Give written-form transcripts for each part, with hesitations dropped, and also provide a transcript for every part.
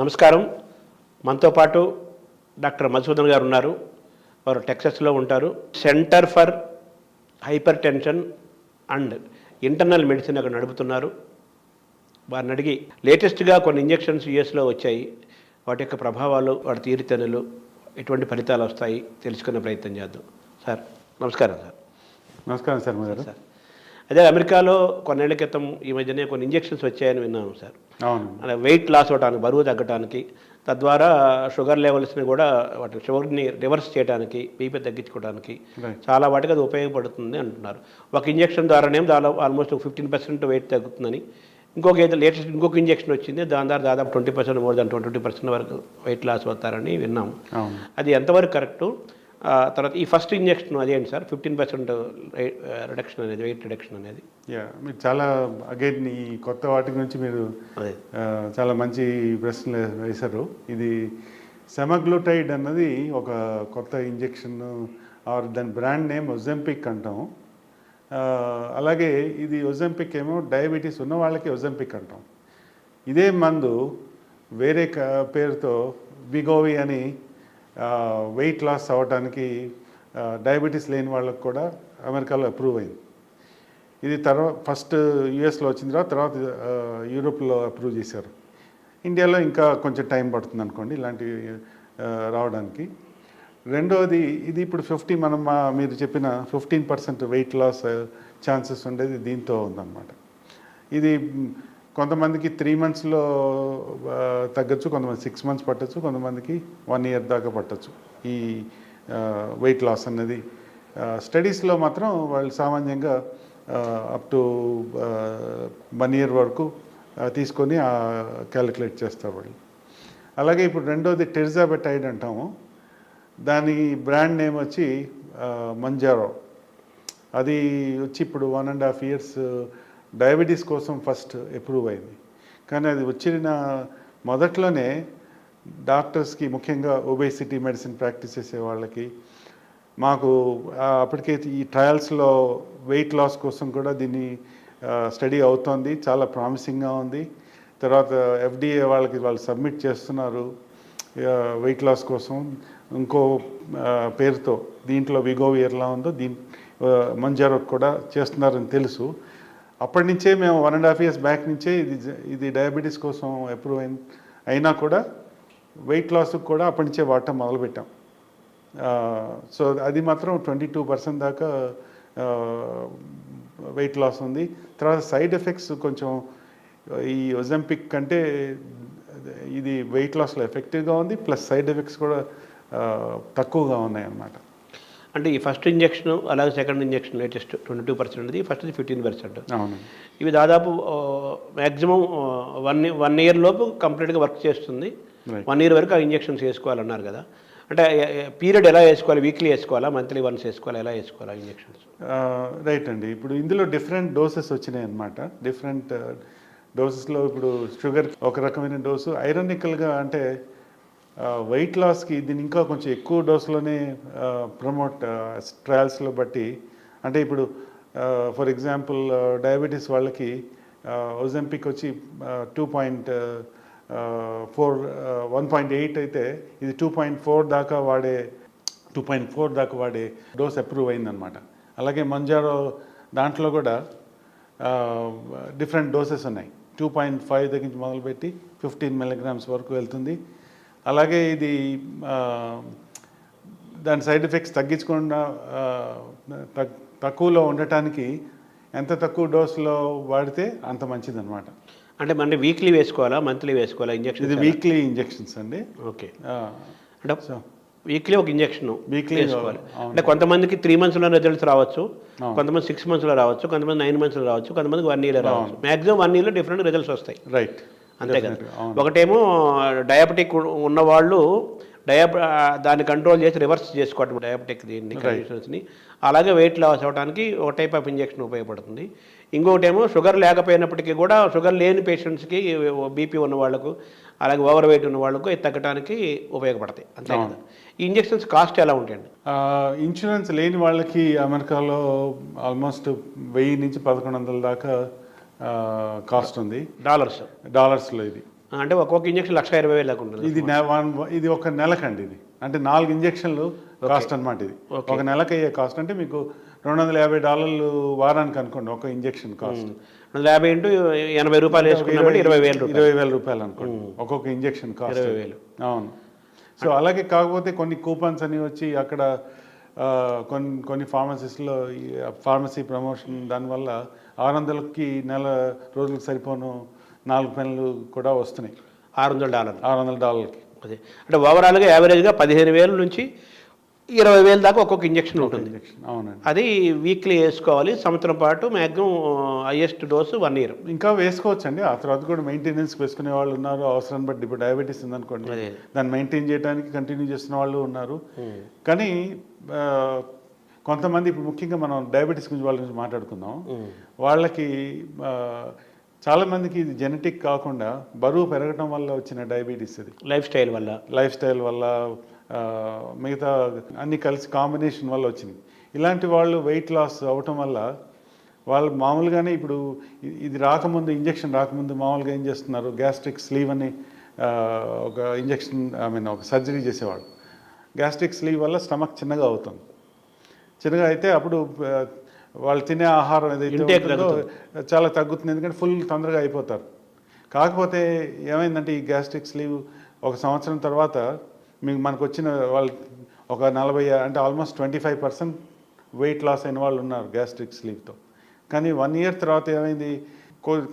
నమస్కారం. మనతో పాటు డాక్టర్ మధుసూదన్ గారు ఉన్నారు. వారు టెక్సస్లో ఉంటారు. Centre for hyper tension and internal medicine అక్కడ నడుపుతున్నారు. వారిని అడిగి లేటెస్ట్గా కొన్ని ఇంజెక్షన్స్ యూఎస్లో వచ్చాయి, వాటి యొక్క ప్రభావాలు, వాటి తీరుతెన్నులు, ఎటువంటి ఫలితాలు వస్తాయి తెలుసుకునే ప్రయత్నం చేద్దాం. సార్ నమస్కారం. సార్ నమస్కారం సార్. మీరు సార్ అదే అమెరికాలో కొన్నేళ్ల క్రితం ఈ మధ్యనే కొన్ని ఇంజెక్షన్స్ వచ్చాయని విన్నాము సార్. అవును. అలా వెయిట్ లాస్ అవడానికి, బరువు తగ్గడానికి, తద్వారా షుగర్ లెవెల్స్ని కూడా వాటి షుగర్ని రివర్స్ చేయడానికి, బీపీ తగ్గించుకోవడానికి చాలా వాటికి అది ఉపయోగపడుతుంది అంటున్నారు. ఒక ఇంజెక్షన్ ద్వారానే ఆల్మోస్ట్ 15% వెయిట్ తగ్గుతుందని, ఇంకొక ఇంజెక్షన్ వచ్చింది, దాని ద్వారా దాదాపు 20%, మోర్ దాన్ 20% వరకు వెయిట్ లాస్ అవుతారని విన్నాము. అది ఎంతవరకు కరెక్టు? తర్వాత ఈ ఫస్ట్ ఇంజెక్షన్ అదేంటి సార్, 15% రిడక్షన్ అనేది, వెయిట్ రిడక్షన్ అనేది? మీరు చాలా అగైన్ ఈ కొత్త వాటి గురించి మీరు చాలా మంచి ప్రశ్నలు వేశారు. ఇది సెమాగ్లూటైడ్ అన్నది ఒక కొత్త ఇంజెక్షన్, ఆర్ దాని బ్రాండ్ నేమ్ ఒజెంపిక్ అంటాం. అలాగే ఇది ఒజెంపిక్ ఏమో డయాబెటీస్ ఉన్న వాళ్ళకి ఒజెంపిక్ అంటాం. ఇదే మందు వేరే పేరుతో విగోవి అని వెయిట్ లాస్ అవ్వడానికి డయాబెటీస్ లేని వాళ్ళకు కూడా అమెరికాలో అప్రూవ్ అయింది. ఇది ఫస్ట్ యూఎస్లో వచ్చిన తర్వాత యూరోప్లో అప్రూవ్ చేశారు. ఇండియాలో ఇంకా కొంచెం టైం పడుతుంది అనుకోండి ఇలాంటివి రావడానికి. రెండవది, ఇది ఇప్పుడు మీరు చెప్పిన 15% వెయిట్ లాస్ ఛాన్సెస్ ఉండేది దీంతో ఉందన్నమాట. ఇది కొంతమందికి 3 monthsలో తగ్గచ్చు, కొంతమంది 6 months పట్టచ్చు, కొంతమందికి 1 year దాకా పట్టచ్చు ఈ వెయిట్ లాస్ అన్నది. స్టడీస్లో మాత్రం వాళ్ళు సామాన్యంగా అప్ టు 1 year వరకు తీసుకొని క్యాలిక్యులేట్ చేస్తారు వాళ్ళు. అలాగే ఇప్పుడు రెండోది టెర్జాబెటైడ్ అంటాము. దాని బ్రాండ్ నేమ్ వచ్చి మంజారో. అది వచ్చి ఇప్పుడు 1.5 years డయాబెటీస్ కోసం ఫస్ట్ అప్రూవ్ అయింది. కానీ అది వచ్చిన మొదట్లోనే డాక్టర్స్కి, ముఖ్యంగా ఒబేసిటీ మెడిసిన్ ప్రాక్టీస్ చేసే వాళ్ళకి, మాకు అప్పటికే ఈ ట్రయల్స్లో వెయిట్ లాస్ కోసం కూడా దీన్ని స్టడీ అవుతోంది, చాలా ప్రామిసింగ్గా ఉంది. తర్వాత FDA వాళ్ళు సబ్మిట్ చేస్తున్నారు వెయిట్ లాస్ కోసం ఇంకో పేరుతో. దీంట్లో విగోవియర్లా ఉందో మంజారో కూడా చేస్తున్నారని తెలుసు. అప్పటి నుంచే మేము 1.5 years బ్యాక్ నుంచే ఇది డయాబెటీస్ కోసం అప్రూవ్ అయినా కూడా వెయిట్ లాస్కి కూడా అప్పటి నుంచే వాడటం మొదలుపెట్టాం. సో అది మాత్రం 22% దాకా వెయిట్ లాస్ ఉంది. తర్వాత సైడ్ ఎఫెక్ట్స్ కొంచెం ఈ ఒజెంపిక్ కంటే ఇది వెయిట్ లాస్లో ఎఫెక్టివ్గా ఉంది, ప్లస్ సైడ్ ఎఫెక్ట్స్ కూడా తక్కువగా ఉన్నాయి అన్నమాట. అంటే ఈ ఫస్ట్ ఇంజెక్షన్, అలాగే సెకండ్ ఇంజెక్షన్ లేటెస్ట్ 22% ఉంది, ఫస్ట్ది 15%. అవును. ఇవి దాదాపు మ్యాక్సిమం 1 year లోపు కంప్లీట్గా వర్క్ చేస్తుంది. 1 year వరకు ఆ ఇంజెక్షన్స్ వేసుకోవాలన్నారు కదా. అంటే పీరియడ్ ఎలా వేసుకోవాలి? వీక్లీ వేసుకోవాలా, మంత్లీ వన్స్ వేసుకోవాలా, ఎలా వేసుకోవాలా ఇంజెక్షన్స్? రైట్ అండి. ఇప్పుడు ఇందులో డిఫరెంట్ డోసెస్ వచ్చినాయి అన్నమాట. డిఫరెంట్ డోసెస్లో ఇప్పుడు షుగర్ ఒక రకమైన డోసు, ఐరనికల్గా అంటే వెయిట్ లాస్కి దీన్ని ఇంకా కొంచెం ఎక్కువ డోస్లోనే ప్రమోట్ ట్రయల్స్లో బట్టి. అంటే ఇప్పుడు ఫర్ ఎగ్జాంపుల్ డయాబెటీస్ వాళ్ళకి ఒజెంపిక్ వచ్చి 1.8 అయితే ఇది 2.4 దాకా వాడే డోస్ అప్రూవ్ అయిందనమాట. అలాగే మంజారో దాంట్లో కూడా డిఫరెంట్ డోసెస్ ఉన్నాయి. 2.5 దగ్గర నుంచి మొదలుపెట్టి 15 milligrams వరకు వెళ్తుంది. అలాగే ఇది దాని సైడ్ ఎఫెక్ట్స్ తగ్గించకుండా తక్కువలో ఉండటానికి ఎంత తక్కువ డోసులో వాడితే అంత మంచిదన్నమాట. అంటే మన వీక్లీ వేసుకోవాలా, మంత్లీ వేసుకోవాలా ఇంజెక్షన్? ఇది వీక్లీ ఇంజెక్షన్స్ అండి. ఓకే. అంటే వీక్లీ ఒక ఇంజెక్షన్ వీక్లీ వేసుకోవాలి. అంటే కొంతమందికి 3 monthsలో రిజల్ట్స్ రావచ్చు, కొంతమంది 6 monthsలో రావచ్చు, కొంతమంది 9 monthsలో రావచ్చు, కొంతమందికి 1 year రావచ్చు. మ్యాక్సిమం 1 yearలో డిఫరెంట్ రిజల్ట్స్ వస్తాయి. రైట్. అంతే కదా. ఒకటేమో డయాబెటిక్ ఉన్నవాళ్ళు దాన్ని కంట్రోల్ చేసి రివర్స్ చేసుకోవటం డయాబెటిక్ దీన్ని కండిషన్స్ని. అలాగే వెయిట్ లాస్ అవ్వడానికి ఒక టైప్ ఆఫ్ ఇంజెక్షన్ ఉపయోగపడుతుంది. ఇంకొకటి ఏమో షుగర్ లేకపోయినప్పటికీ కూడా షుగర్ లేని పేషెంట్స్కి, బీపీ ఉన్న వాళ్ళకు, అలాగే ఓవర్ వెయిట్ ఉన్న వాళ్ళకు ఇది తగ్గడానికి ఉపయోగపడతాయి అంతే కదా. ఈ ఇంజెక్షన్స్ కాస్ట్ ఎలా ఉంటాయండి? ఇన్సూరెన్స్ లేని వాళ్ళకి అమెరికాలో ఆల్మోస్ట్ 1000 నుంచి 1100 దాకా కాస్ట్ ఉంది డాలర్స్లో. ఇది అంటే ఒక్కొక్క ఇంజెక్షన్ 1,20,000 దాకా ఉంటుంది. ఇది ఒక నెలకండి. ఇది అంటే 4 ఇంజెక్షన్లు కాస్ట్ అనమాట. ఇది ఒక నెలకు అయ్యే కాస్ట్. అంటే మీకు $250 వారానికి అనుకోండి ఒక ఇంజెక్షన్ కాస్ట్. 50 ఇంటూ 80 రూపాయలు వేసుకున్నామంటే 20,000 రూపాయలు అనుకోండి ఒక్కొక్క ఇంజెక్షన్ కాస్ట్. 20,000. అవును. సో అలాగే కాకపోతే కొన్ని కూపన్స్ అని వచ్చి అక్కడ కొన్ని ఫార్మసీస్లో ఫార్మసీ ప్రమోషన్ దానివల్ల 600కి నెల రోజులకు సరిపోను 4 పెన్నులు కూడా వస్తున్నాయి. $600కి. అదే అంటే ఓవరాల్గా యావరేజ్గా 15,000 నుంచి 20,000 దాకా ఒక్కొక్క ఇంజెక్షన్ ఉంటుంది. అవునండి. అది వీక్లీ వేసుకోవాలి. సంవత్సరం పాటు మ్యాక్సిమం హైయెస్ట్ డోసు 1 year. ఇంకా వేసుకోవచ్చండి. ఆ తర్వాత కూడా మెయింటెనెన్స్ వేసుకునే వాళ్ళు ఉన్నారు. అవసరాన్ని బట్టి ఇప్పుడు డయాబెటీస్ ఉందనుకోండి, దాన్ని మెయింటైన్ చేయడానికి కంటిన్యూ చేస్తున్న వాళ్ళు ఉన్నారు. కానీ కొంతమంది ఇప్పుడు ముఖ్యంగా మనం డయాబెటీస్ గురించి వాళ్ళ గురించి మాట్లాడుకుందాం. వాళ్ళకి చాలామందికి ఇది జెనెటిక్ కాకుండా బరువు పెరగడం వల్ల వచ్చిన డయాబెటీస్. ఇది లైఫ్ స్టైల్ వల్ల మిగతా అన్నీ కలిసి కాంబినేషన్ వల్ల వచ్చింది. ఇలాంటి వాళ్ళు వెయిట్ లాస్ అవటం వల్ల వాళ్ళు మామూలుగానే ఇప్పుడు ఇది రాకముందు, ఇంజెక్షన్ రాకముందు మామూలుగా ఏం చేస్తున్నారు, గ్యాస్ట్రిక్ స్లీవ్ అని ఒక ఇంజెక్షన్ ఒక సర్జరీ చేసేవాడు. గ్యాస్ట్రిక్ స్లీవ్ వల్ల స్టమక్ చిన్నగా అవుతుంది. చిన్నగా అయితే అప్పుడు వాళ్ళు తినే ఆహారం ఏదైతే చాలా తగ్గుతుంది. ఎందుకంటే ఫుల్ తొందరగా అయిపోతారు. కాకపోతే ఏమైందంటే ఈ గ్యాస్ట్రిక్ స్లీవ్ ఒక సంవత్సరం తర్వాత మనకు వచ్చిన వాళ్ళు ఒక 40 అంటే ఆల్మోస్ట్ 25% వెయిట్ లాస్ అయిన వాళ్ళు ఉన్నారు గ్యాస్ట్రిక్ స్లీవ్తో. కానీ 1 year తర్వాత ఏమైంది,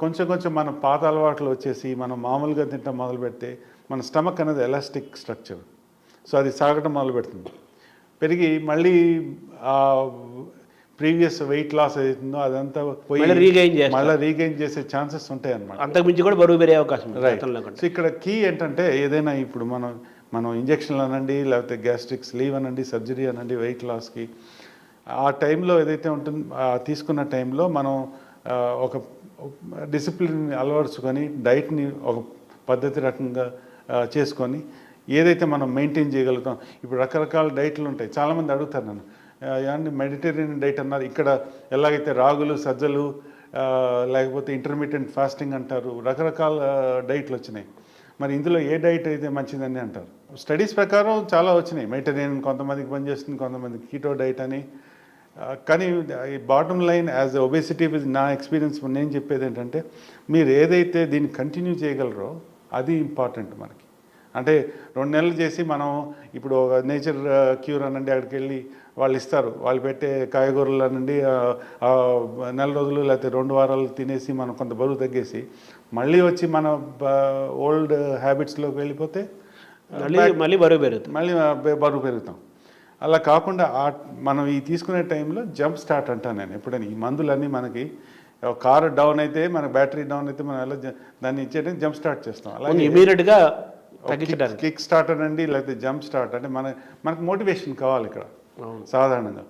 కొంచెం మన పాత అలవాట్లు వచ్చేసి మనం మామూలుగా తింటాం మొదలు పెడితే మన స్టమక్ అనేది ఎలాస్టిక్ స్ట్రక్చర్. సో అది సాగటం మొదలు పెడుతుంది. పెరిగి మళ్ళీ ప్రీవియస్ వెయిట్ లాస్ అవుతుందో అదంతా పోయి మళ్ళీ రీగైన్ చేసే ఛాన్సెస్ ఉంటాయి అన్నమాట. అంతకుమించి కూడా బరువు పెరిగే అవకాశం. సో ఇక్కడ కీ ఏంటంటే ఏదైనా ఇప్పుడు మనం ఇంజక్షన్లు అనండి, లేకపోతే గ్యాస్ట్రిక్ స్లీవ్ అనండి, సర్జరీ అనండి, వెయిట్ లాస్కి ఆ టైంలో ఏదైతే ఉంటుందో తీసుకున్న టైంలో మనం ఒక డిసిప్లిన్ అలవరుచుకొని డైట్ని ఒక పద్ధతి రకంగా చేసుకొని ఏదైతే మనం మెయింటైన్ చేయగలుగుతాం. ఇప్పుడు రకరకాల డైట్లు ఉంటాయి. చాలామంది అడుగుతారు నన్ను, ఏమంటే మెడిటేరియన్ డైట్ అన్నారు, ఇక్కడ ఎలాగైతే రాగులు, సజ్జలు, లేకపోతే ఇంటర్మీడియట్ ఫాస్టింగ్ అంటారు, రకరకాల డైట్లు వచ్చినాయి. మరి ఇందులో ఏ డైట్ అయితే మంచిదని అంటారు. స్టడీస్ ప్రకారం చాలా వచ్చినాయి. మెడిటేరియన్ కొంతమందికి పనిచేస్తుంది, కొంతమందికి కీటో డైట్ అని. కానీ బాటమ్ లైన్ యాజ్ ఒబేసిటీ నా ఎక్స్పీరియన్స్ నేను చెప్పేది ఏంటంటే మీరు ఏదైతే దీన్ని కంటిన్యూ చేయగలరో అది ఇంపార్టెంట్ మనకి. అంటే 2 నెలలు చేసి మనం ఇప్పుడు నేచర్ క్యూర్ అనండి అక్కడికి వెళ్ళి వాళ్ళు ఇస్తారు, వాళ్ళు పెట్టే కాయగూరలు అనండి 4 రోజులు లేకపోతే 2 వారాలు తినేసి మనం కొంత బరువు తగ్గేసి మళ్ళీ వచ్చి మన ఓల్డ్ హ్యాబిట్స్లోకి వెళ్ళిపోతే మళ్ళీ బరువు పెరుగుతాం. అలా కాకుండా మనం ఈ తీసుకునే టైంలో జంప్ స్టార్ట్ అంటాను నేను ఎప్పుడైనా. ఈ మందులన్నీ మనకి కారు డౌన్ అయితే, మన బ్యాటరీ డౌన్ అయితే మనం ఎలా దాన్ని ఇచ్చేటప్పుడు జంప్ స్టార్ట్ చేస్తాం. అలాగే ఇమీడియట్గా కిక్ స్టార్ట్ అనండి, లేకపోతే జంప్ స్టార్ట్ అంటే మనకు మోటివేషన్ కావాలి ఇక్కడ సాధారణంగా.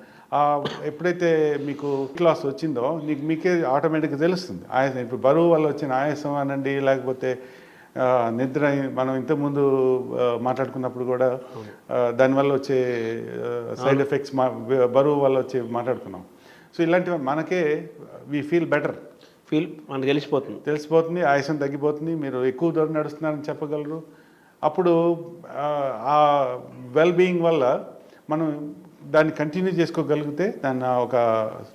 ఎప్పుడైతే మీకు క్లాస్ వచ్చిందో మీకే ఆటోమేటిక్గా తెలుస్తుంది ఆయాసం. ఇప్పుడు బరువు వల్ల వచ్చిన ఆయాసం అనండి, లేకపోతే నిద్ర, మనం ఇంతకుముందు మాట్లాడుకున్నప్పుడు కూడా దానివల్ల వచ్చే సైడ్ ఎఫెక్ట్స్ బరువు వల్ల వచ్చే మాట్లాడుకున్నాం. సో ఇలాంటివి మనకే వీ ఫీల్ బెటర్, మనకు తెలిసిపోతుంది, ఆయాసం తగ్గిపోతుంది, మీరు ఎక్కువ దూరం నడుస్తున్నారని చెప్పగలరు. అప్పుడు ఆ వెల్ బీయింగ్ వల్ల మనం దాన్ని కంటిన్యూ చేసుకోగలిగితే దాన్ని ఒక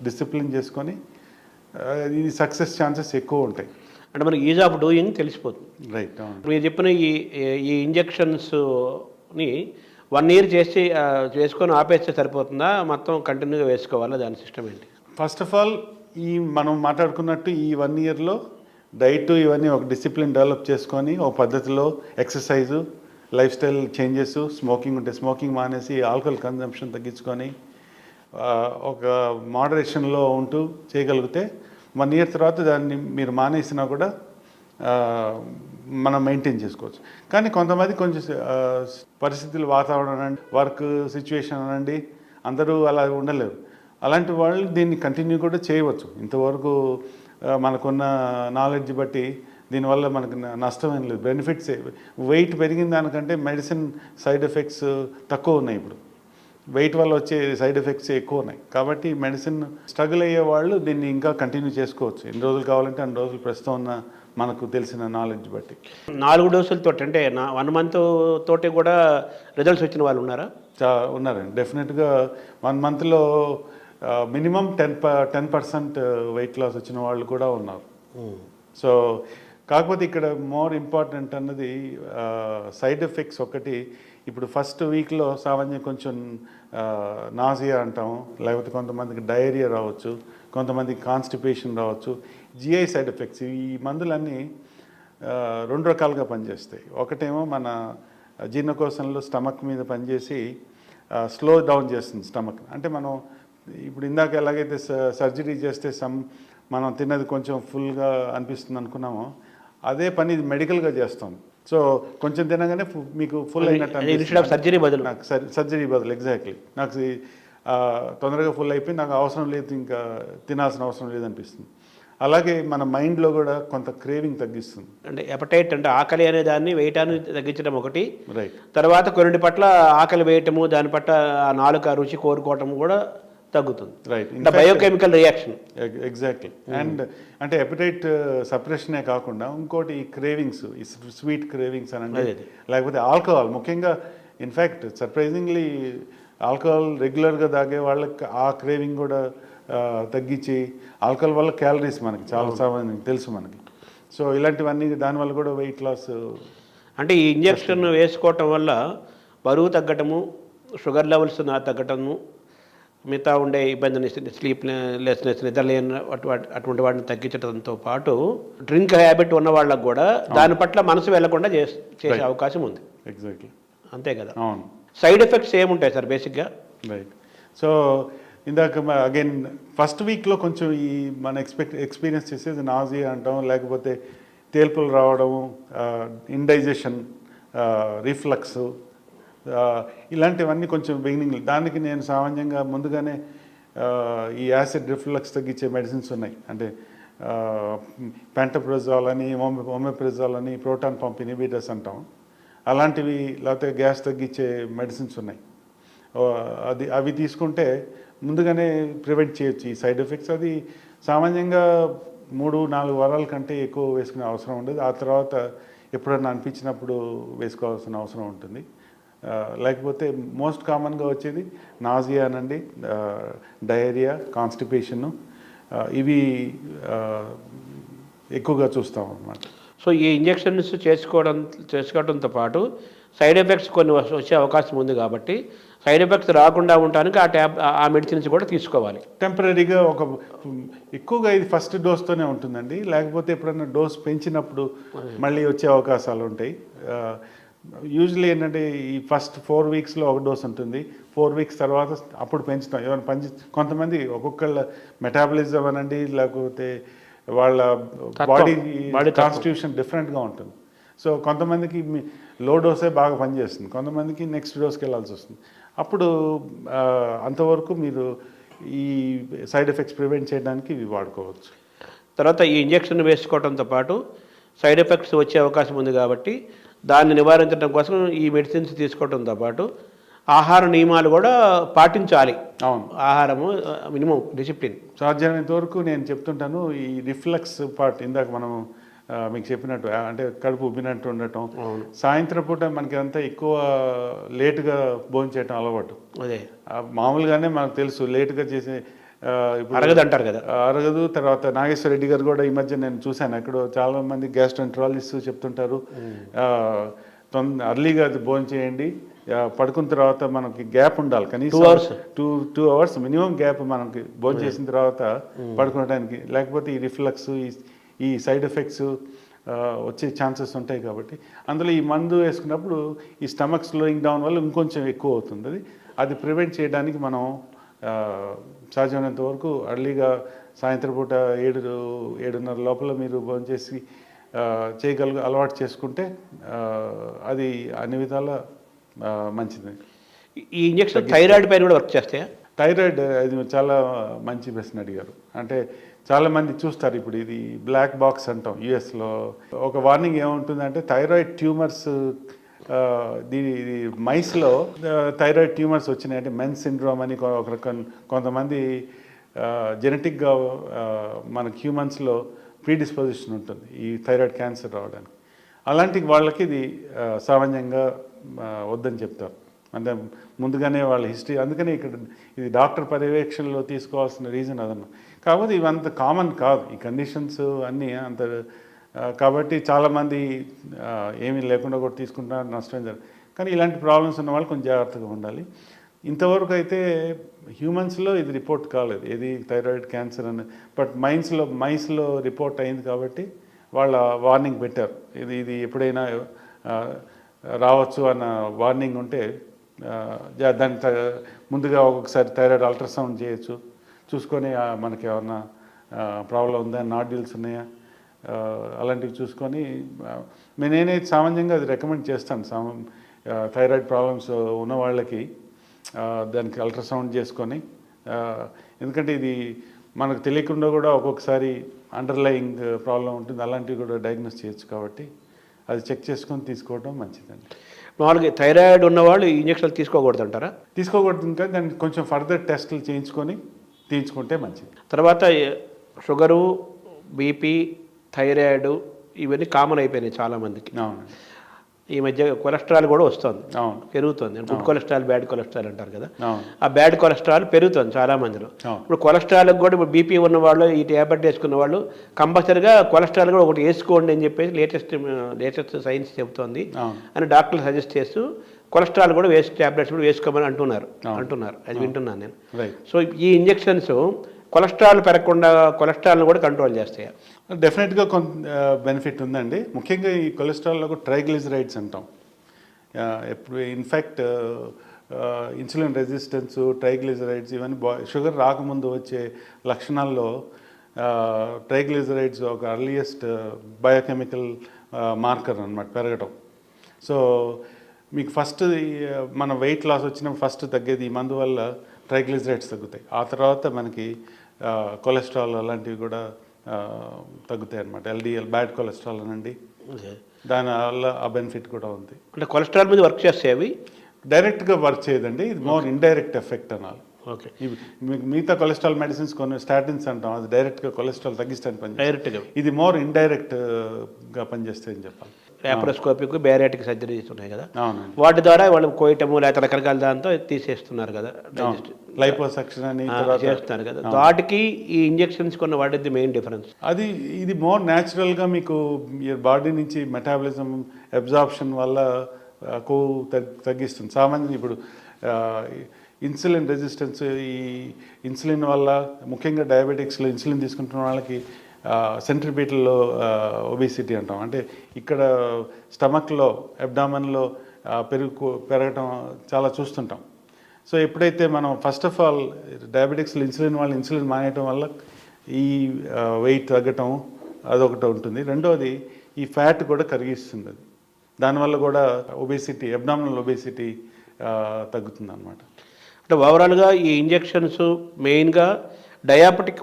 డిసిప్లిన్ చేసుకొని ఇది సక్సెస్ ఛాన్సెస్ ఎక్కువ ఉంటాయి. అంటే మనకి ఈజ్ ఆఫ్ డూయింగ్ తెలిసిపోతుంది. రైట్. మీరు చెప్పిన ఈ ఇంజెక్షన్స్ని 1 year చేసుకొని ఆపేస్తే సరిపోతుందా, మొత్తం కంటిన్యూగా వేసుకోవాలా, దాని సిస్టమ్ ఏంటి? ఫస్ట్ ఆఫ్ ఆల్ మనం మాట్లాడుకున్నట్టు ఈ 1 yearలో డైట్ ఇవన్నీ ఒక డిసిప్లిన్ డెవలప్ చేసుకొని ఒక పద్ధతిలో exercise, life style changes, smoking ఉంటే స్మోకింగ్ మానేసి ఆల్కహాల్ కన్జంప్షన్ తగ్గించుకొని ఒక మోడరేషన్లో ఉంటూ చేయగలిగితే 1 year తర్వాత దాన్ని మీరు మానేసినా కూడా మనం మెయింటైన్ చేసుకోవచ్చు. కానీ కొంతమంది కొంచెం పరిస్థితులు, వాతావరణం అనండి, వర్క్ సిచ్యువేషన్ అనండి, అందరూ అలా ఉండలేరు. అలాంటి వాళ్ళు దీన్ని కంటిన్యూ కూడా చేయవచ్చు. ఇంతవరకు మనకున్న నాలెడ్జ్ బట్టి దీనివల్ల మనకు నష్టం ఏం లేదు, బెనిఫిట్సే. వెయిట్ పెరిగిన దానికంటే మెడిసిన్ సైడ్ ఎఫెక్ట్స్ తక్కువ ఉన్నాయి. ఇప్పుడు వెయిట్ వల్ల వచ్చే సైడ్ ఎఫెక్ట్స్ ఎక్కువ ఉన్నాయి. కాబట్టి మెడిసిన్ స్ట్రగుల్ అయ్యే వాళ్ళు దీన్ని ఇంకా కంటిన్యూ చేసుకోవచ్చు. ఎన్ని రోజులు కావాలంటే అన్ని రోజులు, ప్రస్తుతం ఉన్న మనకు తెలిసిన నాలెడ్జ్ బట్టి. 4 డోసులతో అంటే 1 మంత్ తోటి కూడా రిజల్ట్స్ వచ్చిన వాళ్ళు ఉన్నారా? ఉన్నారండి. డెఫినెట్గా 1 మంత్లో మినిమం 10% వెయిట్ లాస్ వచ్చిన వాళ్ళు కూడా ఉన్నారు. సో కాకపోతే ఇక్కడ మోర్ ఇంపార్టెంట్ అన్నది సైడ్ ఎఫెక్ట్స్. ఒకటి, ఇప్పుడు ఫస్ట్ వీక్లో సామాన్యంగా కొంచెం నాజియా అంటాం, లేకపోతే కొంతమందికి డయేరియా రావచ్చు, కొంతమందికి కాన్స్టిపేషన్ రావచ్చు. GI side effects. ఈ మందులన్నీ 2 రకాలుగా పనిచేస్తాయి. ఒకటేమో మన జీర్ణకోశంలో స్టమక్ మీద పనిచేసి స్లో డౌన్ చేస్తుంది స్టమక్. అంటే మనం ఇప్పుడు ఇందాక ఎలాగైతే సర్జరీ చేస్తే మనం తిన్నది కొంచెం ఫుల్గా అనిపిస్తుంది అనుకున్నామో, అదే పని ఇది మెడికల్గా చేస్తాం. సో కొంచెం తినగానే మీకు ఫుల్ అయినట్టు, సర్జరీ బదులు, నాకు సర్జరీ బదులు ఎగ్జాక్ట్లీ నాకు తొందరగా ఫుల్ అయిపోయి నాకు అవసరం లేదు, ఇంకా తినాల్సిన అవసరం లేదనిపిస్తుంది. అలాగే మన మైండ్లో కూడా కొంత క్రేవింగ్ తగ్గిస్తుంది. అంటే ఎపటైట్ అంటే ఆకలి అనే దాన్ని వేయటాన్ని తగ్గించడం ఒకటి, రైట్. తర్వాత కొన్నిటి పట్ల ఆకలి వేయటము, దాని పట్ల ఆ నాలుక రుచి కోరుకోవటం కూడా తగ్గుతుంది. Right. Biochemical reaction. Exactly. And అంటే ఎపటైట్ సప్రెషనే కాకుండా ఇంకోటి ఈ క్రేవింగ్స్, ఈ స్వీట్ క్రేవింగ్స్ అనండి, లేకపోతే ఆల్కహాల్. ముఖ్యంగా ఇన్ఫ్యాక్ట్ సర్ప్రైజింగ్లీ ఆల్కహాల్ రెగ్యులర్గా తాగే వాళ్ళకి ఆ క్రేవింగ్ కూడా తగ్గించి, ఆల్కహాల్ వల్ల క్యాలరీస్ మనకి చాలా తెలుసు మనకి. సో ఇలాంటివన్నీ దానివల్ల కూడా వెయిట్ లాస్. అంటే ఈ ఇంజెక్షన్ వేసుకోవటం వల్ల బరువు తగ్గటము, షుగర్ లెవెల్స్ తగ్గటము, మిగతా ఉండే ఇబ్బందిని, స్లీప్ లెస్నెస్, నిద్రలేని అటువంటి వాటిని తగ్గించడంతో పాటు డ్రింక్ హ్యాబిట్ ఉన్న వాళ్ళకు కూడా దాని పట్ల మనసు వెళ్లకుండా చేసే అవకాశం ఉంది. ఎగ్జాక్ట్లీ, అంతే కదా. అవును. సైడ్ ఎఫెక్ట్స్ ఏముంటాయి సార్ బేసిక్గా? రైట్. సో ఇందాక అగైన్ ఫస్ట్ వీక్లో కొంచెం ఈ మన ఎక్స్పీరియన్స్ చేసేది నాజియా అంటాం, లేకపోతే తేల్పులు రావడము, ఇండైజెషన్, రిఫ్లక్స్, ఇలాంటివన్నీ కొంచెం బిగినింగ్. దానికి నేను సామాన్యంగా ముందుగానే ఈ యాసిడ్ రిఫ్లక్స్ తగ్గించే మెడిసిన్స్ ఉన్నాయి. అంటే పెంటప్రజాల్ అని, ఒమెప్రజాల్ అని, ప్రోటాన్ పంప్ ఇన్హిబిటర్స్ అంటాం. అలాంటివి, లేకపోతే గ్యాస్ తగ్గించే మెడిసిన్స్ ఉన్నాయి. అవి తీసుకుంటే ముందుగానే ప్రివెంట్ చేయొచ్చు ఈ సైడ్ ఎఫెక్ట్స్. అది సామాన్యంగా 3-4 వారాల కంటే ఎక్కువ వేసుకునే అవసరం ఉండదు. ఆ తర్వాత ఎప్పుడన్నా అనిపించినప్పుడు వేసుకోవాల్సిన అవసరం ఉంటుంది. లేకపోతే మోస్ట్ కామన్గా వచ్చేది నాజియా అనండి, డయేరియా, కాన్స్టిపేషను, ఇవి ఎక్కువగా చూస్తాం అన్నమాట. సో ఈ ఇంజెక్షన్స్ చేసుకోవడంతో పాటు సైడ్ ఎఫెక్ట్స్ కొన్ని వచ్చే అవకాశం ఉంది. కాబట్టి సైడ్ ఎఫెక్ట్స్ రాకుండా ఉండడానికి ఆ మెడిసిన్స్ కూడా తీసుకోవాలి. టెంపరీగా ఎక్కువగా ఇది ఫస్ట్ డోస్తోనే ఉంటుందండి. లేకపోతే ఎప్పుడైనా డోస్ పెంచినప్పుడు మళ్ళీ వచ్చే అవకాశాలు ఉంటాయి. యూజువల్లీ ఏంటంటే ఈ ఫస్ట్ 4 వీక్స్లో ఒక డోస్ ఉంటుంది. 4 వీక్స్ తర్వాత అప్పుడు పెంచుతాం. ఏమైనా కొంతమంది ఒక్కొక్కళ్ళ మెటాబలిజం అనండి, లేకపోతే వాళ్ళ బాడీ కాన్స్టిట్యూషన్ డిఫరెంట్గా ఉంటుంది. సో కొంతమందికి లో డోసే బాగా పనిచేస్తుంది, కొంతమందికి నెక్స్ట్ డోస్కి వెళ్ళాల్సి వస్తుంది. అప్పుడు అంతవరకు మీరు ఈ సైడ్ ఎఫెక్ట్స్ ప్రివెంట్ చేయడానికి ఇవి వాడుకోవచ్చు. తర్వాత ఈ ఇంజెక్షన్ వేసుకోవడంతో పాటు సైడ్ ఎఫెక్ట్స్ వచ్చే అవకాశం ఉంది. కాబట్టి దాన్ని నివారించడం కోసం ఈ మెడిసిన్స్ తీసుకోవడంతో పాటు ఆహార నియమాలు కూడా పాటించాలి. అవును, ఆహారము మినిమం డిసిప్లిన్. సాధ్యమైనంత వరకు నేను చెప్తుంటాను. ఈ రిఫ్లెక్స్ పార్ట్ ఇందాక మనం మీకు చెప్పినట్టు, అంటే కడుపు ఉబ్బినట్టు ఉండటం, సాయంత్రం పూట మనకి అంతా ఎక్కువ లేటుగా భోజనం చేయటం అలవాటు. అదే మామూలుగానే మనకు తెలుసు లేటుగా చేసే అరగదు అంటారు కదా, అరగదు. తర్వాత నాగేశ్వర రెడ్డి గారు కూడా ఈ మధ్య నేను చూశాను, ఎక్కడో చాలా మంది గ్యాస్ట్రోఎంట్రాలజిస్ట్ చెప్తుంటారు, అర్లీగా భోజనం చేయండి, పడుకున్న తర్వాత మనకి గ్యాప్ ఉండాలి, కనీసం 2 అవర్స్ మినిమం గ్యాప్ మనకి భోజనం చేసిన తర్వాత పడుకోవడానికి. లేకపోతే ఈ రిఫ్లక్స్, ఈ సైడ్ ఎఫెక్ట్స్ వచ్చే ఛాన్సెస్ ఉంటాయి. కాబట్టి అందులో ఈ మందు వేసుకున్నప్పుడు ఈ స్టమక్ స్లోయింగ్ డౌన్ వల్ల ఇంకొంచెం ఎక్కువ అవుతుంది. అది ప్రివెంట్ చేయడానికి మనం సాధ్యమైనంత వరకు అర్లీగా సాయంత్రం పూట 7-7:30 లోపల మీరు భోజనం చేసి అలవాటు చేసుకుంటే అది అన్ని విధాల మంచిది. ఈ ఇంజెక్షన్ థైరాయిడ్ పైన కూడా వర్క్ చేస్తాయా? థైరాయిడ్ అది చాలా మంచి ప్రశ్న అడిగారు. అంటే చాలామంది చూస్తారు, ఇప్పుడు ఇది బ్లాక్ బాక్స్ అంటాం యుఎస్లో. ఒక వార్నింగ్ ఏముంటుందంటే థైరాయిడ్ ట్యూమర్స్, ఇది మైస్లో థైరాయిడ్ ట్యూమర్స్ వచ్చినాయంటే మెన్ సిండ్రోమ్ అని ఒక రకం కొంతమంది జెనెటిక్గా మనకి హ్యూమన్స్లో ప్రీడిస్పోజిషన్ ఉంటుంది ఈ థైరాయిడ్ క్యాన్సర్ రావడానికి. అలాంటి వాళ్ళకి ఇది సామాన్యంగా వద్దని చెప్తారు. అంటే ముందుగానే వాళ్ళ హిస్టరీ, అందుకనే ఇక్కడ ఇది డాక్టర్ పర్యవేక్షణలో తీసుకోవాల్సిన రీజన్ అదన్న. కాకపోతే ఇవి అంత కామన్ కాదు ఈ కండిషన్స్ అన్నీ అంత. కాబట్టి చాలామంది ఏమీ లేకుండా కూడా తీసుకుంటున్నారు, నష్టం జరగదు. కానీ ఇలాంటి ప్రాబ్లమ్స్ ఉన్న వాళ్ళు కొంచెం జాగ్రత్తగా ఉండాలి. ఇంతవరకు అయితే హ్యూమన్స్లో ఇది రిపోర్ట్ కాలేదు, ఇది థైరాయిడ్ క్యాన్సర్ అని. బట్ మైస్లో రిపోర్ట్ అయింది కాబట్టి వాళ్ళ వార్నింగ్ పెట్టారు. ఇది ఎప్పుడైనా రావచ్చు అన్న వార్నింగ్ ఉంటే దాని ముందుగా ఒక్కొక్కసారి థైరాయిడ్ అల్ట్రాసౌండ్ చేయొచ్చు, చూసుకొని మనకి ఏమన్నా ప్రాబ్లం ఉందా, నాడ్యూల్స్ ఉన్నాయా, అలాంటివి చూసుకొని నేనైతే సామాన్యంగా అది రికమెండ్ చేస్తాను. థైరాయిడ్ ప్రాబ్లమ్స్ ఉన్న వాళ్ళకి దానికి అల్ట్రాసౌండ్ చేసుకొని, ఎందుకంటే ఇది మనకు తెలియకుండా కూడా ఒక్కొక్కసారి అండర్లయింగ్ ప్రాబ్లం ఉంటుంది, అలాంటివి కూడా డయాగ్నోస్ చేయొచ్చు. కాబట్టి అది చెక్ చేసుకొని తీసుకోవడం మంచిదండి. మామూలుగా థైరాయిడ్ ఉన్నవాళ్ళు ఈ ఇంజక్షన్లు తీసుకోకూడదు అంటారా? తీసుకోకూడదు, ఇంకా దాన్ని కొంచెం ఫర్దర్ టెస్టులు తీయించుకుంటే మంచిది. తర్వాత షుగరు, బీపీ, థైరాయిడ్ ఇవన్నీ కామన్ అయిపోయినాయి చాలామందికి. అవునండి. ఈ మధ్య కొలెస్ట్రాల్ కూడా వస్తుంది, అవును, పెరుగుతుంది. గుడ్ కొలెస్ట్రాల్, బ్యాడ్ కొలెస్ట్రాల్ అంటారు కదా. అవును, ఆ బ్యాడ్ కొలెస్ట్రాల్ పెరుగుతుంది చాలా మందిలో. ఇప్పుడు కొలెస్ట్రాల్కి కూడా ఇప్పుడు బీపీ ఉన్న వాళ్ళు, ఈ ట్యాబ్లెట్ వేసుకున్న వాళ్ళు కంపల్సరీగా కొలెస్ట్రాల్ కూడా ఒకటి వేసుకోండి అని చెప్పేసి లేటెస్ట్ సైన్స్ చెబుతోంది అని డాక్టర్లు సజెస్ట్ చేస్తూ కొలెస్ట్రాల్ కూడా ట్యాబ్లెట్స్ కూడా వేసుకోమని అంటున్నారు. అది వింటున్నాను నేను. సో ఈ ఇంజెక్షన్స్ కొలెస్ట్రాల్ పెరగకుండా కొలెస్ట్రాల్ని కూడా కంట్రోల్ చేస్తాయి. డెఫినెట్గా కొంత బెనిఫిట్ ఉందండి. ముఖ్యంగా ఈ కొలెస్ట్రాల్లో కూడా ట్రైగ్లిజరైడ్స్ అంటాం. ఎప్పుడు ఇన్ఫ్యాక్ట్ ఇన్సులిన్ రెసిస్టెన్స్, ట్రైగ్లిజరైడ్స్ ఇవన్నీ షుగర్ రాకముందు వచ్చే లక్షణాల్లో ట్రైగ్లిజరైడ్స్ ఒక అర్లియస్ట్ బయోకెమికల్ మార్కర్ అన్నమాట పెరగటం. సో మీకు ఫస్ట్ మన వెయిట్ లాస్ వచ్చిన ఫస్ట్ తగ్గేది ఈ మందు వల్ల ట్రైగ్లిజరైడ్స్ తగ్గుతాయి. ఆ తర్వాత మనకి కొలెస్ట్రాల్ అలాంటివి కూడా తగ్గుతాయి అన్నమాట. ఎల్డిఎల్ బ్యాడ్ కొలెస్ట్రాల్ అనండి, దానివల్ల ఆ బెనిఫిట్ కూడా ఉంది. అంటే కొలెస్ట్రాల్ మీద వర్క్ చేస్తాయి అవి? డైరెక్ట్గా వర్క్ చేయదండి, ఇది మోర్ ఇండైరెక్ట్ ఎఫెక్ట్ అనాలి. ఓకే. మిగతా కొలెస్ట్రాల్ మెడిసిన్స్ కొన్ని స్టాటిన్స్ అంటాం, అది డైరెక్ట్గా కొలెస్ట్రాల్ తగ్గిస్తాను డైరెక్ట్గా. ఇది మోర్ ఇండైరెక్ట్గా పనిచేస్తాయి అని చెప్పాలి. లాప్రోస్కోపిక్, బ్యారియాటిక్ సర్జరీస్ ఉన్నాయి కదా, అవునండి. వాటి ద్వారా వాళ్ళు కోయటము లేకపోతే రకరకాల దాంతో తీసేస్తున్నారు కదా, లైపోసక్షన్ అని చేస్తున్నారు కదా. వాటికి ఈ ఇంజెక్షన్స్ కొన్న వాటిది మెయిన్ డిఫరెన్స్ ఇది మోర్ న్యాచురల్గా మీకు బాడీ నుంచి మెటాబలిజం అబ్జార్ప్షన్ వల్ల కొవ్వు తగ్గిస్తుంది. సామాన్యంగా ఇప్పుడు ఇన్సులిన్ రెసిస్టెన్స్, ఈ ఇన్సులిన్ వల్ల ముఖ్యంగా డయాబెటిక్స్లో ఇన్సులిన్ తీసుకుంటున్న వాళ్ళకి సెంట్రిపీటల్లో ఒబేసిటీ అంటాం. అంటే ఇక్కడ స్టమక్లో, అబ్డామన్లో పెరగటం చాలా చూస్తుంటాం. సో ఎప్పుడైతే మనం ఫస్ట్ ఆఫ్ ఆల్ డయాబెటిక్స్లో ఇన్సులిన్ మానేయటం వల్ల ఈ వెయిట్ తగ్గటం అదొకటి ఉంటుంది. రెండోది ఈ ఫ్యాట్ కూడా కరిగిస్తుంది. అది దానివల్ల కూడా ఒబేసిటీ, అబ్డామినల్ ఒబేసిటీ తగ్గుతుంది అన్నమాట. అంటే ఓవరాల్గా ఈ ఇంజెక్షన్స్ మెయిన్గా డయాబెటిక్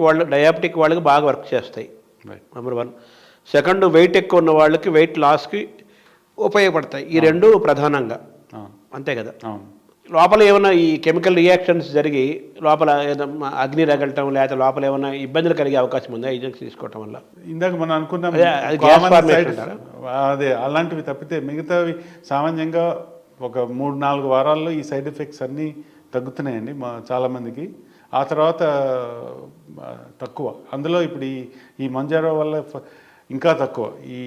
వాళ్ళకి బాగా వర్క్ చేస్తాయి, నెంబర్ 1. సెకండ్, వెయిట్ ఎక్కువ ఉన్న వాళ్ళకి వెయిట్ లాస్కి ఉపయోగపడతాయి. ఈ రెండు ప్రధానంగా, అంతే కదా. లోపల ఏమైనా ఈ కెమికల్ రియాక్షన్స్ జరిగి లోపల ఏదైనా అగ్ని రగలటం లేకపోతే లోపల ఏమైనా ఇబ్బందులు కలిగే అవకాశం ఉందా ఇంజెక్షన్ తీసుకోవటం వల్ల? ఇందాక మనం అనుకున్నాం అదే, అలాంటివి తప్పితే మిగతావి సామాన్యంగా ఒక 3-4 వారాల్లో ఈ సైడ్ ఎఫెక్ట్స్ అన్నీ తగ్గుతున్నాయండి చాలామందికి. ఆ తర్వాత తక్కువ. అందులో ఇప్పుడు ఈ మంజారో వల్ల ఇంకా తక్కువ. ఈ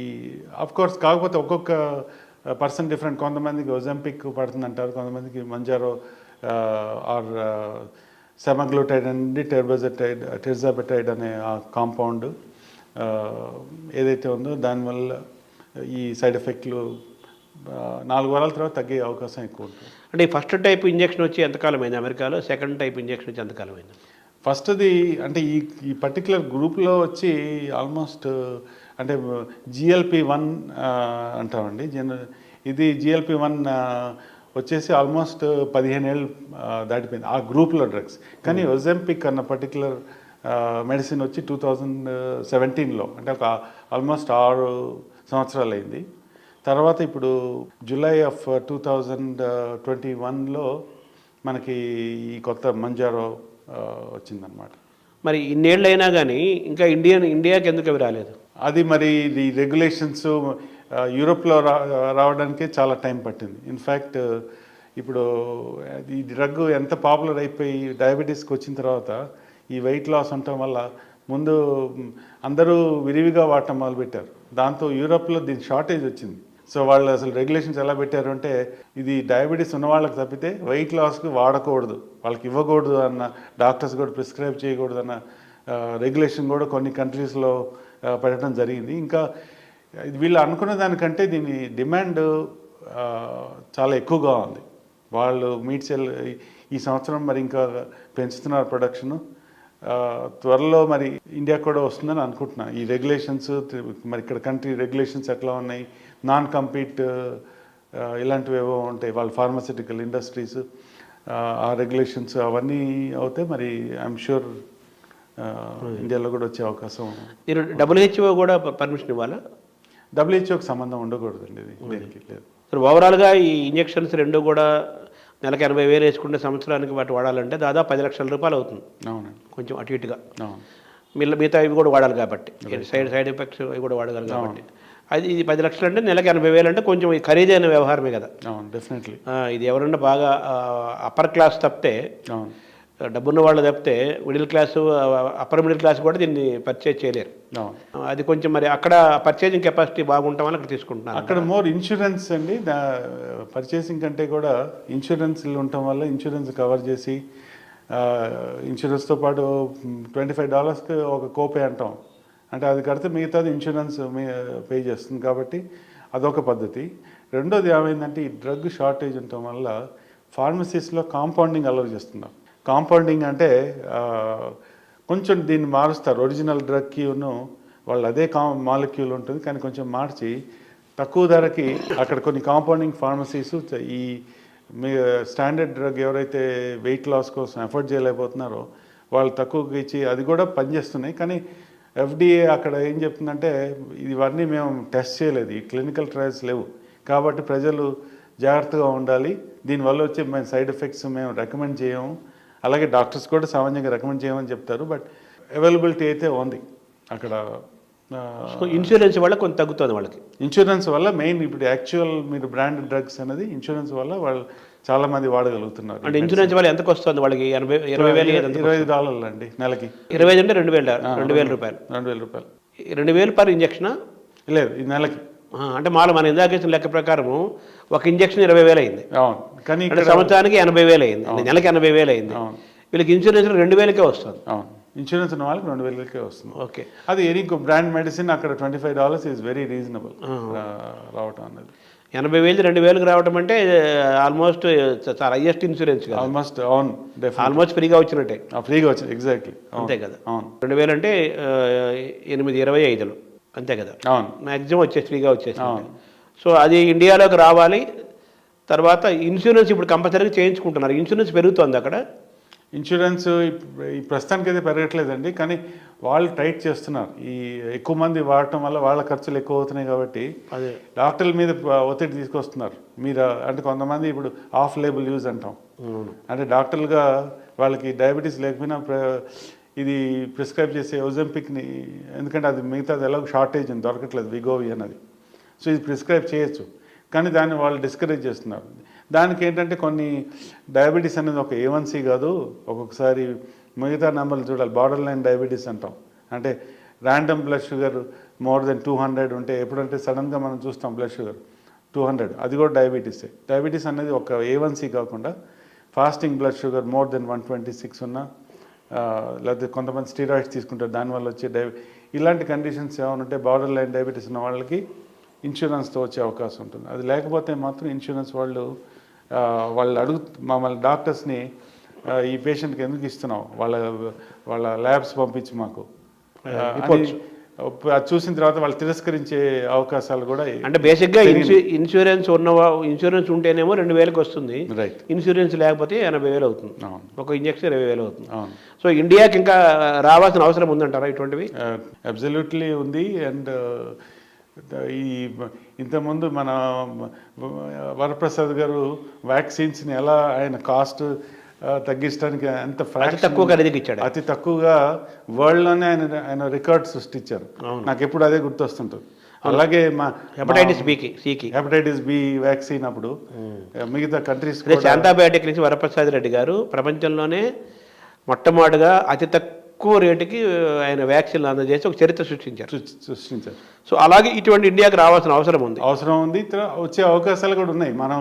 కోర్స్ కాకపోతే ఒక్కొక్క పర్సన్ డిఫరెంట్. కొంతమందికి ఒజంపిక్ పడుతుందంటారు, కొంతమందికి మంజారో ఆర్ సెమాగ్లూటైడ్ అండి, టెర్జాబెటైడ్ అనే ఆ కాంపౌండ్ ఏదైతే ఉందో దానివల్ల ఈ సైడ్ ఎఫెక్ట్లు 4 వారాల తర్వాత తగ్గే అవకాశం ఎక్కువ ఉంటుంది. అంటే ఈ ఫస్ట్ టైప్ ఇంజెక్షన్ వచ్చి ఎంతకాలం అయింది అమెరికాలో? సెకండ్ టైప్ ఇంజెక్షన్ వచ్చి ఎంతకాలం అయింది? ఫస్ట్ది అంటే ఈ పర్టికులర్ గ్రూప్లో వచ్చి ఆల్మోస్ట్ అంటే GLP-1 అంటామండి ఇది GLP-1 వచ్చేసి ఆల్మోస్ట్ 15 ఏళ్ళు దాటిపోయింది ఆ గ్రూప్లో డ్రగ్స్. కానీ ఒజెంపిక్ అన్న పర్టికులర్ మెడిసిన్ వచ్చి 2017లో అంటే ఒక ఆల్మోస్ట్ 6 సంవత్సరాలు అయింది. తర్వాత ఇప్పుడు జూలై ఆఫ్ 2021లో మనకి ఈ కొత్త మంజారో వచ్చిందనమాట. మరి ఇన్నేళ్ళు అయినా కానీ ఇంకా ఇండియాకి ఎందుకు అవి రాలేదు? అది మరి ఈ రెగ్యులేషన్స్ యూరోప్లో రావడానికే చాలా టైం పట్టింది. ఇన్ఫ్యాక్ట్ ఇప్పుడు ఈ డ్రగ్ ఎంత పాపులర్ అయిపోయి డయాబెటీస్కి వచ్చిన తర్వాత ఈ వెయిట్ లాస్ ఉండటం వల్ల ముందు అందరూ విరివిగా వాడటం మొదలుపెట్టారు. దాంతో యూరోప్లో దీని షార్టేజ్ వచ్చింది. సో వాళ్ళు అసలు రెగ్యులేషన్స్ ఎలా పెట్టారు అంటే ఇది డయాబెటీస్ ఉన్న వాళ్ళకి తప్పితే వెయిట్ లాస్కి వాడకూడదు, వాళ్ళకి ఇవ్వకూడదు అన్న, డాక్టర్స్ కూడా ప్రిస్క్రైబ్ చేయకూడదు అన్న రెగ్యులేషన్ కూడా కొన్ని కంట్రీస్లో పెట్టడం జరిగింది. ఇంకా వీళ్ళు అనుకున్న దానికంటే దీని డిమాండ్ చాలా ఎక్కువగా ఉంది. వాళ్ళు మీట్ సెల్ ఈ సంవత్సరం మరి ఇంకా పెంచుతున్నారు ప్రొడక్షను. త్వరలో మరి ఇండియా కూడా వస్తుందని అనుకుంటున్నా. ఈ రెగ్యులేషన్స్ మరి ఇక్కడ కంట్రీ రెగ్యులేషన్స్ ఎట్లా ఉన్నాయి, నాన్ కంపీట్ ఇలాంటివి ఏవో ఉంటాయి వాళ్ళ ఫార్మాసిటికల్ ఇండస్ట్రీస్, ఆ రెగ్యులేషన్స్ అవన్నీ అవుతే మరి ఐఎమ్ షూర్ ఇండియాలో కూడా వచ్చే అవకాశం. మీరు WHO కూడా పర్మిషన్ ఇవ్వాలా? WHOకి సంబంధం ఉండకూడదండి ఇది, దేనికి లేదు. ఓవరాల్గా ఈ ఇంజెక్షన్స్ రెండు కూడా నెలకు 80,000 వేసుకుంటే సంవత్సరానికి వాటి వాడాలంటే దాదాపు 10 లక్షల రూపాయలు అవుతుంది. అవునండి, కొంచెం అటు ఇటుగా. అవును. మిగతా ఇవి కూడా వాడాలి కాబట్టి, సైడ్ ఎఫెక్ట్స్ అవి కూడా వాడగలరు కాబట్టి. అది ఇది 10 లక్షలు అంటే నెలకి 80,000 అంటే కొంచెం ఖరీదైన వ్యవహారమే కదా. అవును, డెఫినెట్లీ. ఇది ఎవరన్నా బాగా అప్పర్ క్లాస్ తప్పితే, అవును, డబ్బున్న వాళ్ళు తప్పితే middle class, upper middle class కూడా దీన్ని పర్చేజ్ చేయలేరు. అది కొంచెం మరి అక్కడ పర్చేజింగ్ కెపాసిటీ బాగుంటాం వల్ల అక్కడ తీసుకుంటున్నారు. అక్కడ మోర్ ఇన్సూరెన్స్ అండి, పర్చేసింగ్ కంటే కూడా ఇన్సూరెన్స్లు ఉండటం వల్ల ఇన్సూరెన్స్ కవర్ చేసి, ఇన్సూరెన్స్తో పాటు $25కి ఒక కోపే అంటాం, అంటే అది కడితే మిగతాది ఇన్సూరెన్స్ పే చేస్తుంది కాబట్టి అదొక పద్ధతి. రెండోది ఏమైందంటే ఈ డ్రగ్ షార్టేజ్ ఉండటం వల్ల ఫార్మసీస్లో కాంపౌండింగ్ అలౌ చేస్తున్నారు. కాంపౌండింగ్ అంటే కొంచెం దీన్ని మారుస్తారు. ఒరిజినల్ డ్రగ్కి వాళ్ళు అదే మాలిక్యూల్ ఉంటుంది కానీ కొంచెం మార్చి తక్కువ ధరకి అక్కడ కొన్ని కాంపౌండింగ్ ఫార్మసీస్ ఈ స్టాండర్డ్ డ్రగ్ ఎవరైతే వెయిట్ లాస్ కోసం ఎఫర్ట్ చేయలేకపోతున్నారో వాళ్ళు తక్కువకి ఇచ్చి అది కూడా పనిచేస్తున్నాయి. కానీ FDA అక్కడ ఏం చెప్తుందంటే ఇవన్నీ మేము టెస్ట్ చేయలేదు, ఈ క్లినికల్ ట్రయల్స్ లేవు కాబట్టి ప్రజలు జాగ్రత్తగా ఉండాలి, దీనివల్ల వచ్చే మేము సైడ్ ఎఫెక్ట్స్ మేము రికమెండ్ చేయము, అలాగే డాక్టర్స్ కూడా సామాన్యంగా రికమెండ్ చేయమని చెప్తారు. బట్ అవైలబిలిటీ అయితే ఉంది అక్కడ. ఇన్సూరెన్స్ వల్ల కొంత తగ్గుతుంది వాళ్ళకి. ఇన్సూరెన్స్ వల్ల మెయిన్ ఇప్పుడు యాక్చువల్ మీరు బ్రాండ్ డ్రగ్స్ అనేది ఇన్సూరెన్స్ వల్ల వాళ్ళు చాలా మంది వాడగలుగుతున్నారు. అంటే ఇన్సూరెన్స్ వల్ల ఎంతకు వస్తుంది వాళ్ళకి? $20,000 అండి నెలకి. 25 అంటే 2,000 రూపాయలు. 2,000 పర్ ఇంజక్షనా? లేదు, ఈ నెలకి. అంటే మన ఇందాక లెక్క ప్రకారము ఒక ఇంజక్షన్ 20,000 అయింది. అవును, కానీ సంవత్సరానికి 80,000 అయింది, నెలకి 80,000 అయింది. వీళ్ళకి ఇన్సూరెన్స్ 2,000కే వస్తుంది. అవును, ఇన్సూరెన్స్ ఉన్న వాళ్ళకి 2,000కే వస్తుంది. ఓకే, అది ఇంకో బ్రాండ్ మెడిసిన్ అక్కడ $25 ఈజ్ వెరీ రీజనబుల్ రావటం అన్నది. 80,000 2,000కి రావడం అంటే ఆల్మోస్ట్ చాలా హైయెస్ట్ ఇన్సూరెన్స్. ఆల్మోస్ట్, అవును, ఆల్మోస్ట్ ఫ్రీగా వచ్చినట్టే. ఫ్రీగా వచ్చింది, ఎగ్జాక్ట్లీ అంతే కదా. అవును, 2,000 అంటే 8,25 అంతే కదా. అవును, మ్యాక్సిమం వచ్చేసి ఫ్రీగా వచ్చేసి. సో అది ఇండియాలోకి రావాలి. తర్వాత ఇన్సూరెన్స్ ఇప్పుడు కంపల్సరీగా చేయించుకుంటున్నారు. ఇన్సూరెన్స్ పెరుగుతుంది అక్కడ. ఇన్సూరెన్స్ ఈ ప్రస్తుతానికి అయితే పెరగట్లేదండి, కానీ వాళ్ళు టైట్ చేస్తున్నారు. ఈ ఎక్కువ మంది వాడటం వల్ల వాళ్ళ ఖర్చులు ఎక్కువ అవుతున్నాయి కాబట్టి అదే డాక్టర్ల మీద ఒత్తిడి తీసుకొస్తున్నారు. మీరు అంటే కొంతమంది ఇప్పుడు ఆఫ్ లేబుల్ యూజ్ అంటాం, అంటే డాక్టర్లుగా వాళ్ళకి డయాబెటీస్ లేకపోయినా ఇది ప్రిస్క్రైబ్ చేసే ఒజెంపిక్ని, ఎందుకంటే అది మిగతాది ఎలాగో షార్టేజ్ ఉంది, దొరకట్లేదు విగోవి అన్నది. సో ఇది ప్రిస్క్రైబ్ చేయొచ్చు, కానీ దాన్ని వాళ్ళు డిస్కరేజ్ చేస్తున్నారు. దానికి ఏంటంటే కొన్ని డయాబెటీస్ అనేది ఒక A1C కాదు, ఒక్కొక్కసారి మిగతా నెంబర్లు చూడాలి. బార్డర్ లైన్ డయాబెటీస్ అంటాం, అంటే random blood sugar more than 200 ఉంటే, ఎప్పుడంటే సడన్గా మనం చూస్తాం బ్లడ్ షుగర్ 200, అది కూడా డయాబెటీసే. డయాబెటీస్ అనేది ఒక A1C కాకుండా fasting blood sugar more than 126 ఉన్నా, లేకపోతే కొంతమంది స్టీరాయిడ్స్ తీసుకుంటారు దానివల్ల వచ్చే ఇలాంటి కండిషన్స్ ఏమైనా ఉంటే బార్డర్ లైన్ డయాబెటీస్ ఉన్న వాళ్ళకి ఇన్సూరెన్స్తో వచ్చే అవకాశం ఉంటుంది. అది లేకపోతే మాత్రం ఇన్సూరెన్స్ వాళ్ళు మమ్మల్ని డాక్టర్స్ని ఈ పేషెంట్కి ఎందుకు ఇస్తున్నావు, వాళ్ళ ల్యాబ్స్ పంపించి మాకు reports. అది చూసిన తర్వాత వాళ్ళు తిరస్కరించే అవకాశాలు కూడా అంటే బేసిక్గా ఇన్సూరెన్స్ ఇన్సూరెన్స్ ఉంటేనేమో 2,000కి వస్తుంది, రైట్. ఇన్సూరెన్స్ లేకపోతే 80,000 అవుతుంది, అవును ఒక ఇంజక్షన్ 20,000 అవుతుంది. అవును సో ఇండియాకి ఇంకా రావాల్సిన అవసరం ఉందంటారా ఇటువంటివి? అబ్జల్యూట్లీ ఉంది. అండ్ ఈ ఇంతకుముందు మన వరప్రసాద్ గారు వ్యాక్సిన్స్ని ఎలా ఆయన కాస్ట్ తగ్గించడానికి ఎంత అతి తక్కువ ఖరీదుకి ఇచ్చాడు. అతి తక్కువగా వరల్డ్లోనే ఆయన రికార్డ్ సృష్టించారు. నాకు ఎప్పుడు అదే గుర్తొస్తుంటుంది. అలాగే మా హెపటైటిస్ సికి హెపటైటిస్ బి వ్యాక్సిన్ అప్పుడు మిగతా కంట్రీస్ శాంతాబయోటిక్ నుంచి వరప్రసాద్ రెడ్డి గారు ప్రపంచంలోనే మొట్టమొదటిగా అతి తక్కువ రేటుకి ఆయన వ్యాక్సిన్లు అందజేసి ఒక చరిత్ర సృష్టించారు. సో అలాగే ఇటువంటి ఇండియాకి రావాల్సిన అవసరం ఉంది. వచ్చే అవకాశాలు కూడా ఉన్నాయి. మనం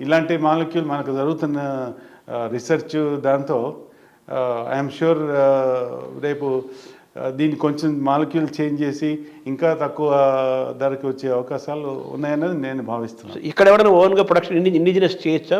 ఇలాంటి మాలిక్యూల్ మనకు జరుగుతున్న రీసెర్చ్ దాంతో ఐఎమ్ షూర్ రేపు దీన్ని కొంచెం మాలిక్యూల్ చేంజ్ చేసి ఇంకా తక్కువ ధరకి వచ్చే అవకాశాలు ఉన్నాయన్నది నేను భావిస్తున్నాను. ఇక్కడ ఎవరైనా ఓన్గా ప్రొడక్షన్ ఇండిజినస్ చేయొచ్చా?